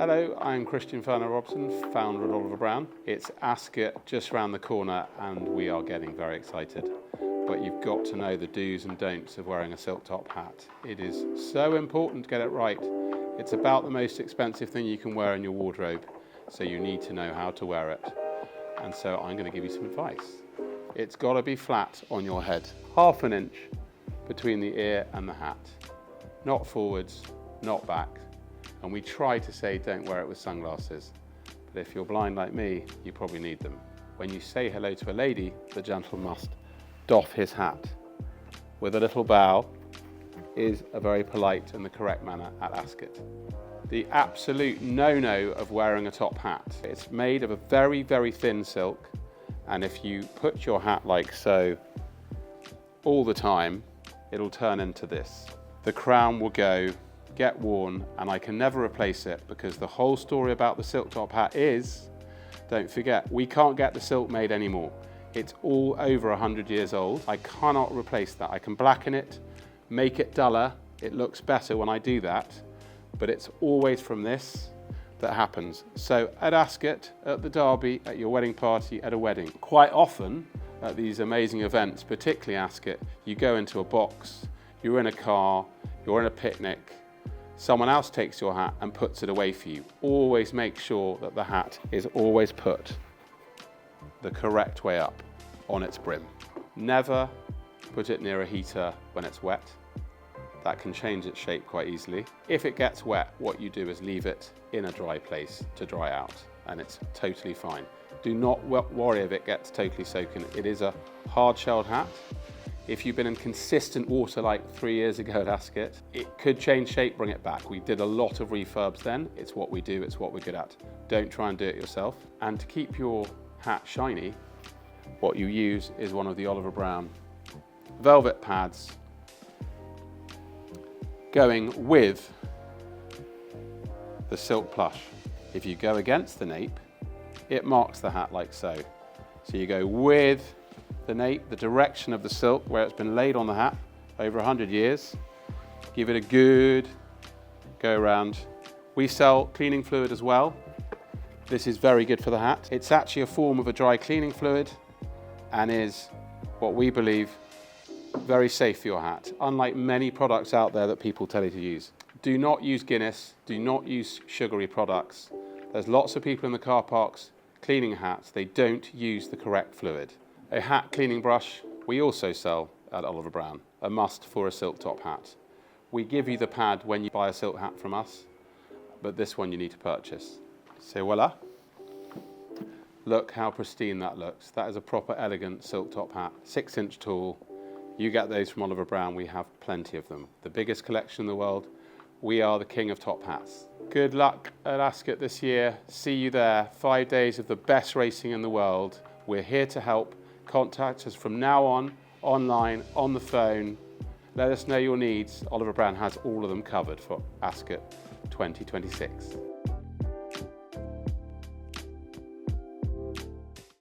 Hello, I'm Kristian Ferner Robson, founder of Oliver Brown. It's Ascot just round the corner and we are getting very excited. But you've got to know the do's and don'ts of wearing a silk top hat. It is so important to get it right. It's about the most expensive thing you can wear in your wardrobe, so you need to know how to wear it. And so I'm going to give you some advice. It's got to be flat on your head, ½ inch between the ear and the hat. Not forwards, not back. And we try to say don't wear it with sunglasses. But if you're blind like me, you probably need them. When you say hello to a lady, the gentleman must doff his hat. With a little bow is a very polite and the correct manner at Ascot. The absolute no-no of wearing a top hat. It's made of a very, very thin silk. And if you put your hat like so all the time, it'll turn into this. The crown will go, get worn, and I can never replace it because the whole story about the silk top hat is, don't forget, we can't get the silk made anymore. It's all over 100 years old. I cannot replace that. I can blacken it, make it duller. It looks better when I do that, but it's always from this that happens. So at Ascot, at the Derby, at your wedding party, at a wedding, quite often at these amazing events, particularly Ascot, you go into a box, you're in a car, you're in a picnic, someone else takes your hat and puts it away for you. Always make sure that the hat is always put the correct way up on its brim. Never put it near a heater when it's wet. That can change its shape quite easily. If it gets wet, what you do is leave it in a dry place to dry out, and it's totally fine. Do not worry if it gets totally soaking. It is a hard-shelled hat. If you've been in consistent water like 3 years ago at Ascot, it could change shape, bring it back. We did a lot of refurbs then. It's what we do, it's what we're good at. Don't try and do it yourself. And to keep your hat shiny, what you use is one of the Oliver Brown velvet pads going with the silk plush. If you go against the nape, it marks the hat like so. So you go with the nape, the direction of the silk where it's been laid on the hat over 100 years. Give it a good go around. We sell cleaning fluid as well. This is very good for the hat. It's actually a form of a dry cleaning fluid and is what we believe very safe for your hat, unlike many products out there that people tell you to use. Do not use Guinness, do not use sugary products. There's lots of people in the car parks cleaning hats, they don't use the correct fluid. A hat cleaning brush, we also sell at Oliver Brown, a must for a silk top hat. We give you the pad when you buy a silk hat from us, but this one you need to purchase. So voila. Look how pristine that looks. That is a proper elegant silk top hat, 6 inch tall. You get those from Oliver Brown, we have plenty of them. The biggest collection in the world. We are the king of top hats. Good luck at Ascot this year. See you there. 5 days of the best racing in the world. We're here to help. Contact us from now on, online, on the phone. Let us know your needs. Oliver Brown has all of them covered for Ascot 2026.